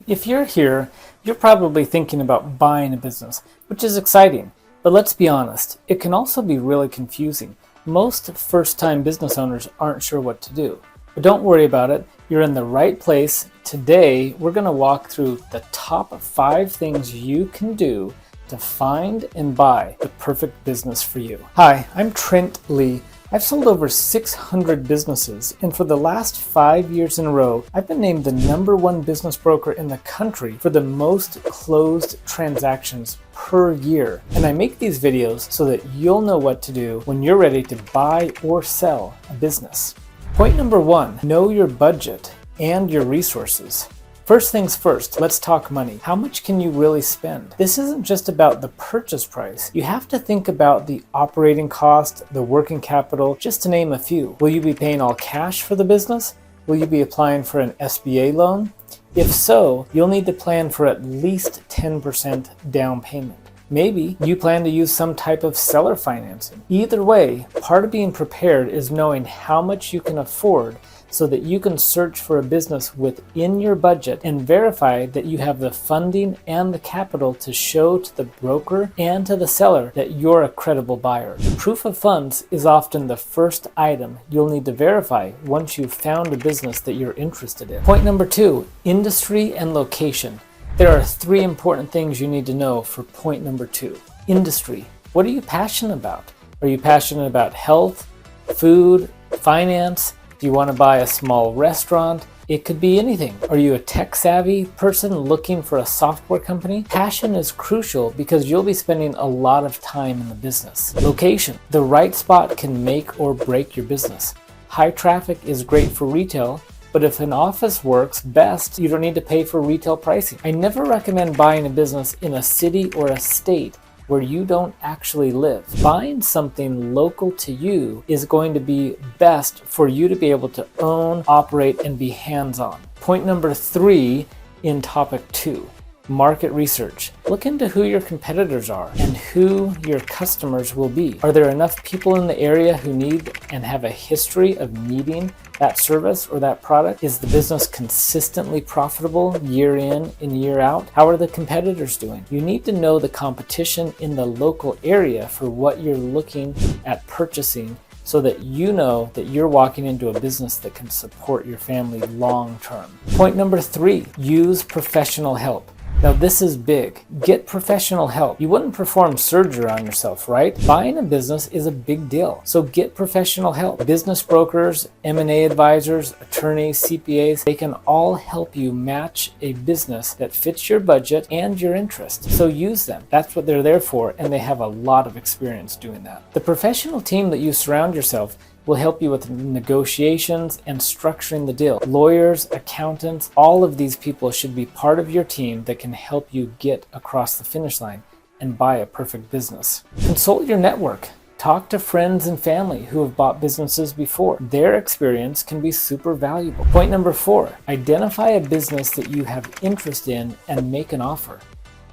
If you're here, you're probably thinking about buying a business, which is exciting. But let's be honest, it can also be really confusing. Most first-time business owners aren't sure what to do. But don't worry about it, you're in the right place. Today, we're going to walk through the top 5 things you can do to find and buy the perfect business for you. Hi, I'm Trent Lee. I've sold over 600 businesses, and for the last 5 years in a row, I've been named the #1 business broker in the country for the most closed transactions per year. And I make these videos so that you'll know what to do when you're ready to buy or sell a business. Point number 1, know your budget and your resources. First things first, let's talk money. How much can you really spend? This isn't just about the purchase price. You have to think about the operating cost, the working capital, just to name a few. Will you be paying all cash for the business? Will you be applying for an SBA loan? If so, you'll need to plan for at least 10% down payment. Maybe you plan to use some type of seller financing. Either way, part of being prepared is knowing how much you can afford so that you can search for a business within your budget and verify that you have the funding and the capital to show to the broker and to the seller that you're a credible buyer. Proof of funds is often the first item you'll need to verify once you've found a business that you're interested in. Point number 2, industry and location. There are 3 important things you need to know for point number 2. Industry. What are you passionate about? Are you passionate about health, food, finance? Do you want to buy a small restaurant? It could be anything. Are you a tech-savvy person looking for a software company? Passion is crucial because you'll be spending a lot of time in the business. Location. The right spot can make or break your business. High traffic is great for retail, but if an office works best, you don't need to pay for retail pricing. I never recommend buying a business in a city or a state where you don't actually live. Buying something local to you is going to be best for you to be able to own, operate, and be hands-on. Point number 3 in topic 2, market research. Look into who your competitors are and who your customers will be. Are there enough people in the area who need and have a history of needing that service or that product? Is the business consistently profitable year in and year out? How are the competitors doing? You need to know the competition in the local area for what you're looking at purchasing so that you know that you're walking into a business that can support your family long term. Point number 3, use professional help. Now this is big. Get professional help. You wouldn't perform surgery on yourself, right? Buying a business is a big deal. So get professional help. Business brokers, M&A advisors, attorneys, CPAs, they can all help you match a business that fits your budget and your interest. So use them. That's what they're there for, and they have a lot of experience doing that. The professional team that you surround yourself will help you with negotiations and structuring the deal. Lawyers, accountants, all of these people should be part of your team that can help you get across the finish line and buy a perfect business. Consult your network. Talk to friends and family who have bought businesses before. Their experience can be super valuable. Point number 4, identify a business that you have interest in and make an offer.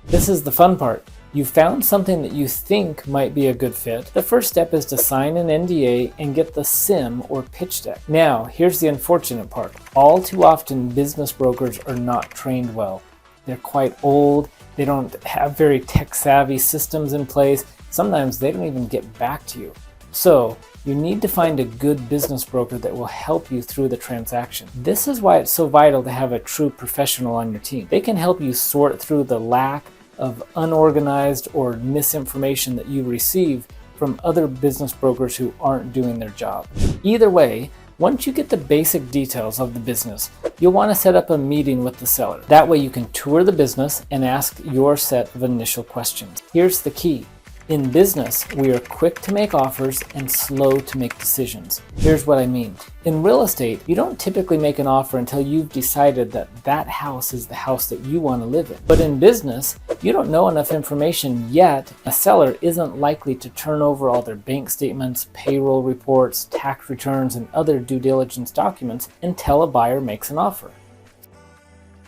This is the fun part. You found something that you think might be a good fit. The first step is to sign an NDA and get the SIM or pitch deck. Now, here's the unfortunate part. All too often, business brokers are not trained well. They're quite old. They don't have very tech-savvy systems in place. Sometimes they don't even get back to you. So, you need to find a good business broker that will help you through the transaction. This is why it's so vital to have a true professional on your team. They can help you sort through the lack of unorganized or misinformation that you receive from other business brokers who aren't doing their job. Either way, once you get the basic details of the business, you'll want to set up a meeting with the seller. That way you can tour the business and ask your set of initial questions. Here's the key. In business, we are quick to make offers and slow to make decisions. Here's what I mean. In real estate, you don't typically make an offer until you've decided that that house is the house that you want to live in. But in business, you don't know enough information yet. A seller isn't likely to turn over all their bank statements, payroll reports, tax returns, and other due diligence documents until a buyer makes an offer.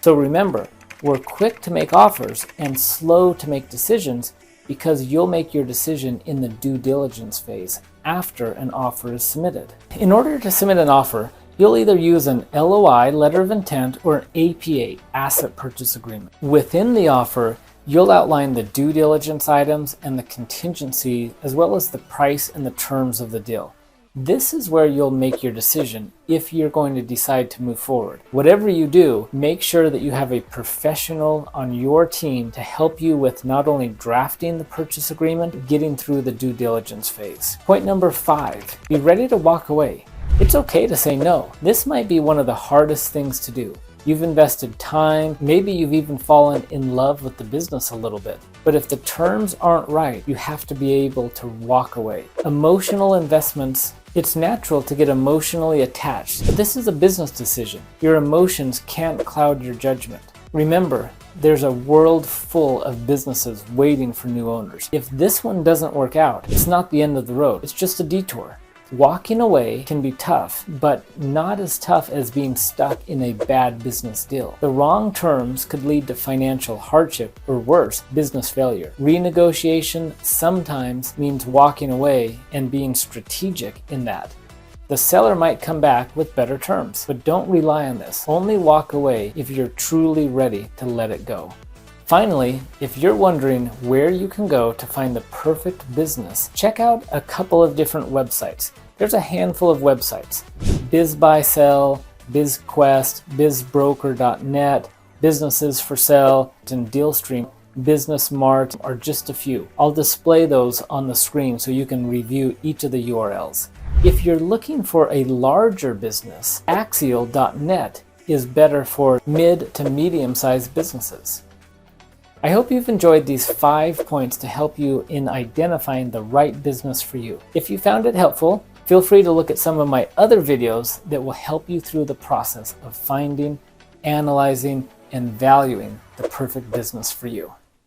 So remember, we're quick to make offers and slow to make decisions because you'll make your decision in the due diligence phase after an offer is submitted. In order to submit an offer, You'll either use an LOI, letter of intent, or an APA, asset purchase agreement. Within the offer, you'll outline the due diligence items and the contingency, as well as the price and the terms of the deal. This is where you'll make your decision if you're going to decide to move forward. Whatever you do, make sure that you have a professional on your team to help you with not only drafting the purchase agreement, getting through the due diligence phase. Point number 5, be ready to walk away. It's okay to say no. This might be one of the hardest things to do. You've invested time, maybe you've even fallen in love with the business a little bit. But if the terms aren't right, you have to be able to walk away. Emotional investments, it's natural to get emotionally attached, but this is a business decision. Your emotions can't cloud your judgment. Remember, there's a world full of businesses waiting for new owners. If this one doesn't work out, it's not the end of the road, it's just a detour. Walking away can be tough, but not as tough as being stuck in a bad business deal. The wrong terms could lead to financial hardship or worse, business failure. Renegotiation sometimes means walking away and being strategic in that. The seller might come back with better terms, but don't rely on this. Only walk away if you're truly ready to let it go. Finally, if you're wondering where you can go to find the perfect business, check out a couple of different websites. There's a handful of websites. BizBuySell, BizQuest, BizBroker.net, Businesses for Sale, and DealStream, BusinessMart are just a few. I'll display those on the screen so you can review each of the URLs. If you're looking for a larger business, Axial.net is better for mid to medium-sized businesses. I hope you've enjoyed these 5 points to help you in identifying the right business for you. If you found it helpful, feel free to look at some of my other videos that will help you through the process of finding, analyzing, and valuing the perfect business for you.